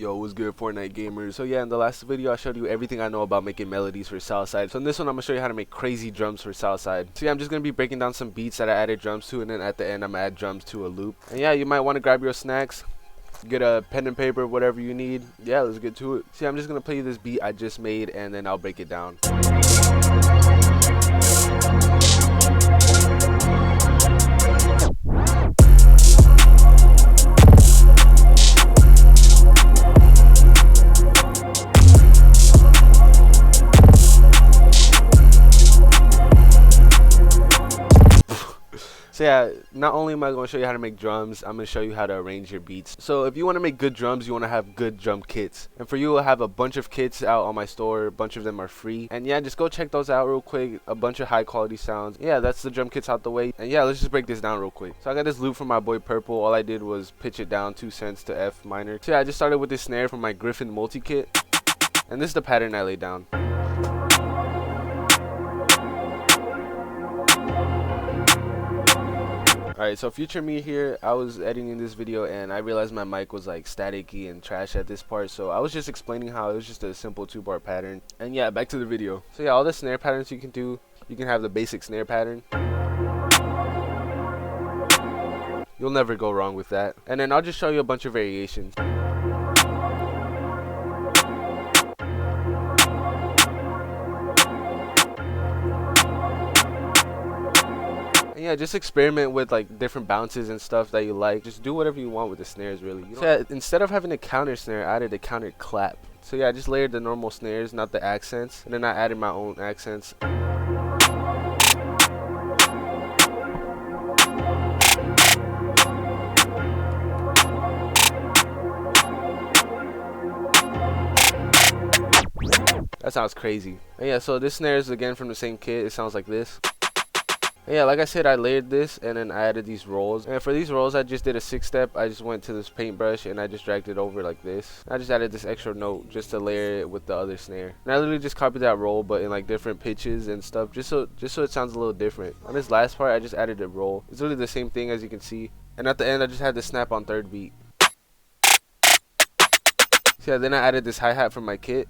Yo, what's good, Fortnite gamers? So yeah, in the last video I showed you everything I know about making melodies for Southside. So in this one I'm gonna show you how to make crazy drums for Southside. So yeah, I'm just gonna be breaking down some beats that I added drums to, and then at the end I'm gonna add drums to a loop. And yeah, you might want to grab your snacks, get a pen and paper, whatever you need. Yeah, let's get to it. See, I'm just gonna play you this beat I just made and then I'll break it down. So yeah, not only am I going to show you how to make drums, I'm going to show you how to arrange your beats. So if you want to make good drums, you want to have good drum kits. And for you, I have a bunch of kits out on my store. A bunch of them are free. And yeah, just go check those out real quick. A bunch of high quality sounds. Yeah, that's the drum kits out the way. And yeah, let's just break this down real quick. So I got this loop from my boy Purple. All I did was pitch it down 2 cents to F minor. So yeah, I just started with this snare from my Griffin multi-kit. And this is the pattern I laid down. Alright, so future me here, I was editing this video and I realized my mic was like staticky and trash at this part, so I was just explaining how it was just a simple 2-bar pattern. And yeah, back to the video. So yeah, all the snare patterns you can do, you can have the basic snare pattern. You'll never go wrong with that. And then I'll just show you a bunch of variations. Yeah, just experiment with like different bounces and stuff that you like. Just do whatever you want with the snares, really. So yeah, instead of having a counter snare, I added a counter clap. So yeah, I just layered the normal snares, not the accents, and then I added my own accents. That sounds crazy. And yeah, so this snare is again from the same kit. It sounds like this. And yeah, like I said, I layered this and then I added these rolls. And for these rolls, I just did a 6-step. I just went to this paintbrush and I just dragged it over like this. I just added this extra note just to layer it with the other snare. And I literally just copied that roll, but in like different pitches and stuff, just so it sounds a little different. On this last part, I just added a roll. It's literally the same thing as you can see. And at the end, I just had the snap on 3rd beat. So yeah, then I added this hi-hat from my kit.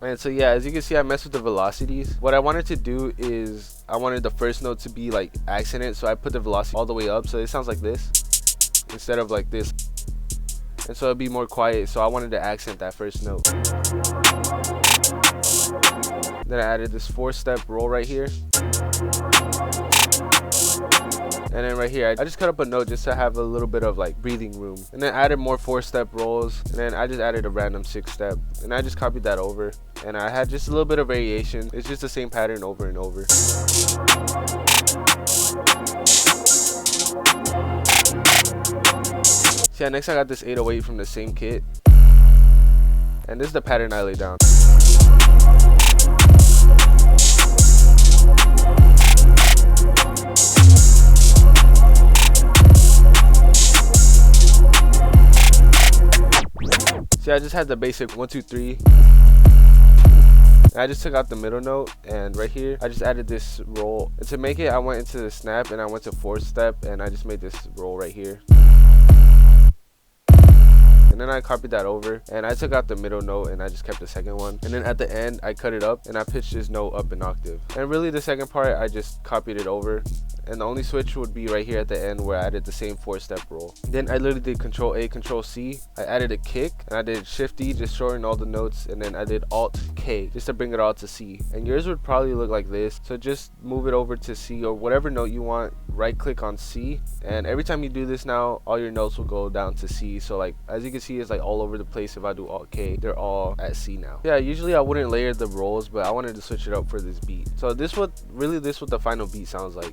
And so yeah, as you can see, I messed with the velocities. What I wanted to do is I wanted the first note to be like accented, so I put the velocity all the way up so it sounds like this instead of like this, and so it'd be more quiet, so I wanted to accent that first note. Then I added this 4-step roll right here. And then right here, I just cut up a note just to have a little bit of like breathing room. And then added more 4-step rolls. And then I just added a random 6-step. And I just copied that over. And I had just a little bit of variation. It's just the same pattern over and over. So yeah, next I got this 808 from the same kit. And this is the pattern I laid down. See, I just had the basic 1, 2, 3. And I just took out the middle note, and right here I just added this roll. And to make it, I went into the snap and I went to 4-step, and I just made this roll right here. And then I copied that over and I took out the middle note and I just kept the second one. And then at the end I cut it up and I pitched this note up an octave. And really the second part I just copied it over. And the only switch would be right here at the end where I added the same 4-step roll. Then I literally did Control A, Control C. I added a kick and I did Shift D, just shorten all the notes, and then I did Alt K just to bring it all to C. And yours would probably look like this. So just move it over to C or whatever note you want. Right click on C, and every time you do this now, all your notes will go down to C. So like as you can see, it's like all over the place. If I do Alt K, they're all at C now. Yeah, usually I wouldn't layer the rolls, but I wanted to switch it up for this beat. So this what the final beat sounds like.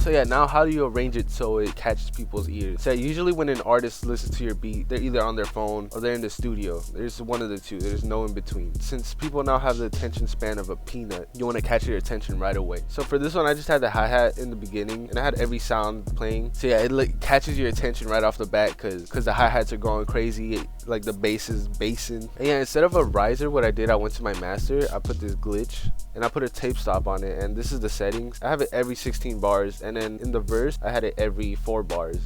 So yeah, now how do you arrange it so it catches people's ears? So usually when an artist listens to your beat, they're either on their phone or they're in the studio. There's one of the two. There's no in between. Since people now have the attention span of a peanut, you want to catch their attention right away. So for this one, I just had the hi-hat in the beginning and I had every sound playing. So yeah, it catches your attention right off the bat because the hi-hats are going crazy, like the bass is bassing. And yeah, instead of a riser, what I did, I went to my master, I put this glitch and I put a tape stop on it, and this is the settings. I have it every 16 bars, and then in the verse I had it every 4 bars.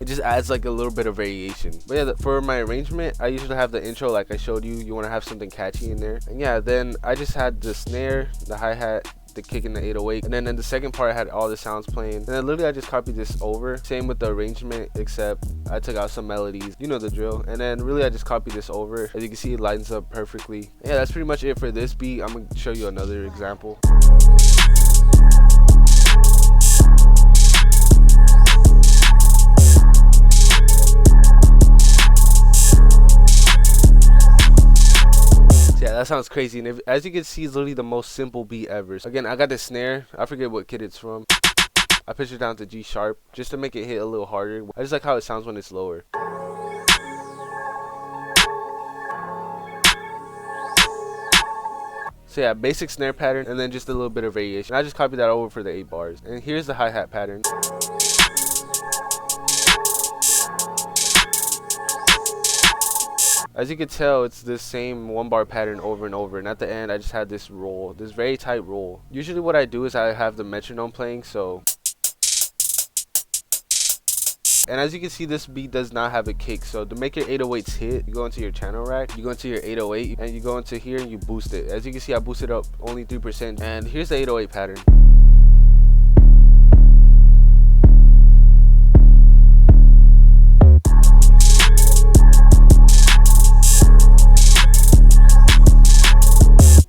It just adds like a little bit of variation. But yeah, for my arrangement, I usually have the intro like I showed you. You want to have something catchy in there. And yeah, then I just had the snare, the hi-hat, the kick in the 808, and then in the second part I had all the sounds playing, and then literally I just copied this over. Same with the arrangement, except I took out some melodies, you know the drill, and then really I just copied this over. As you can see, it lines up perfectly. Yeah, that's pretty much it for this beat. I'm gonna show you another example. Yeah, that sounds crazy, and as you can see, it's literally the most simple beat ever. Again, I got the snare. I forget what kit it's from. I pitched it down to G sharp just to make it hit a little harder. I just like how it sounds when it's lower. So yeah, basic snare pattern and then just a little bit of variation. I just copied that over for the 8 bars. And here's the hi-hat pattern. As you can tell, it's the same 1-bar pattern over and over, and at the end I just had this roll, this very tight roll. Usually what I do is I have the metronome playing, so. And as you can see, this beat does not have a kick, so to make your 808s hit, you go into your channel rack, you go into your 808, and you go into here and you boost it. As you can see, I boosted up only 3%, and here's the 808 pattern.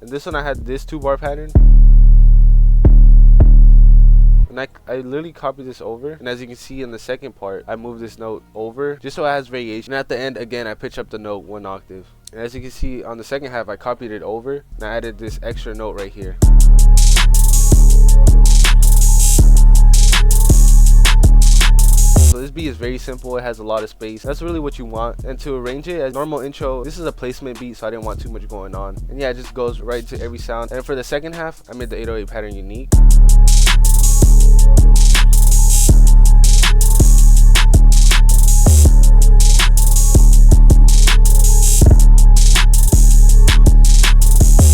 This one I had this 2-bar pattern, and I literally copied this over, and as you can see in the second part I moved this note over just so it has variation, and at the end again I pitch up the note 1 octave, and as you can see on the second half I copied it over and I added this extra note right here. So this beat is very simple, it has a lot of space. That's really what you want. And to arrange it as normal intro, this is a placement beat, so I didn't want too much going on. And yeah, it just goes right to every sound. And for the second half, I made the 808 pattern unique.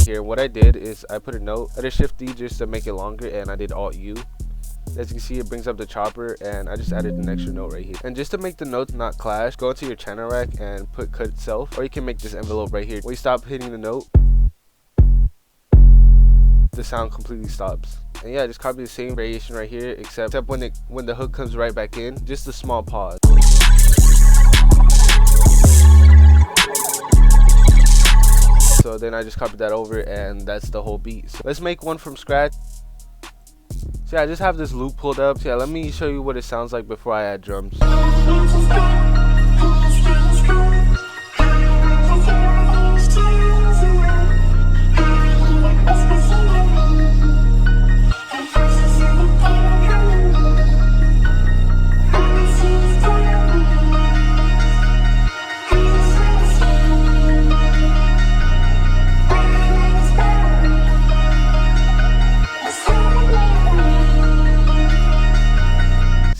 Here, what I did is I put a note, I did Shift D just to make it longer, and I did Alt U. As you can see, it brings up the chopper, and I just added an extra note right here. And just to make the notes not clash, go into your channel rack and put cut itself, or you can make this envelope right here. When you stop hitting the note, the sound completely stops. And yeah, just copy the same variation right here, except when the hook comes right back in, just a small pause. So then I just copied that over, and that's the whole beat. So let's make one from scratch. So yeah, I just have this loop pulled up. So yeah, let me show you what it sounds like before I add drums.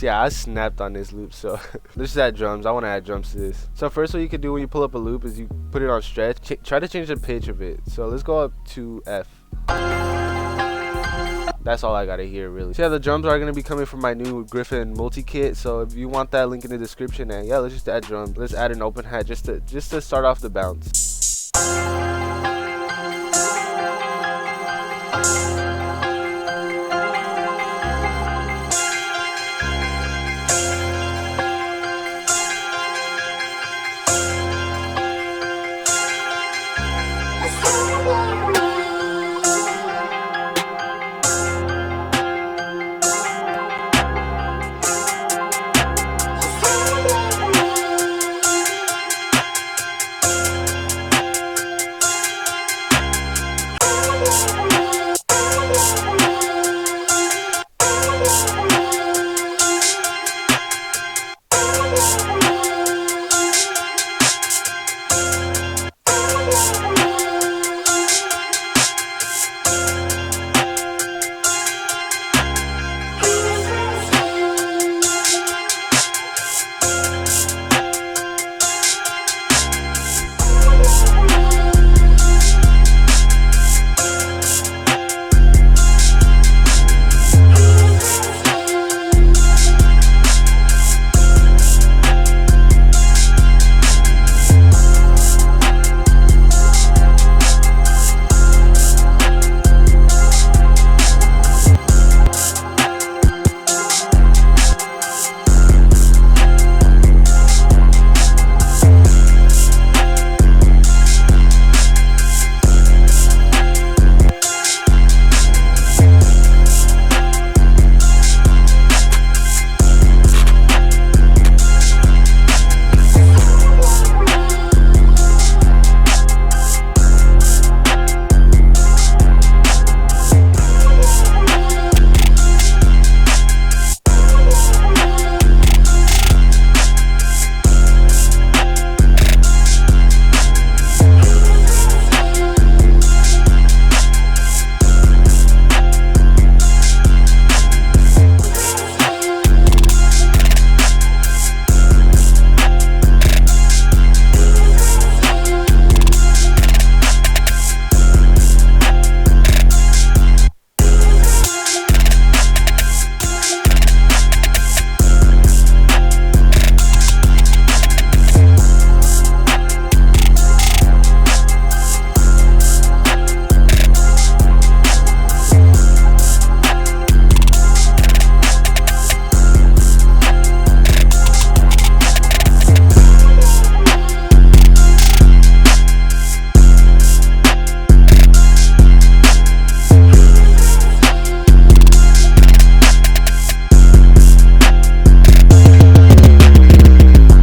Yeah, I snapped on this loop, so let's just add drums. I want to add drums to this. So first, what you could do when you pull up a loop is you put it on stretch. Try to change the pitch of it. So let's go up to F. That's all I gotta hear, really. So yeah, the drums are gonna be coming from my new Griffin multi-kit. So if you want that, link in the description. And yeah, let's just add drums. Let's add an open hat just to start off the bounce.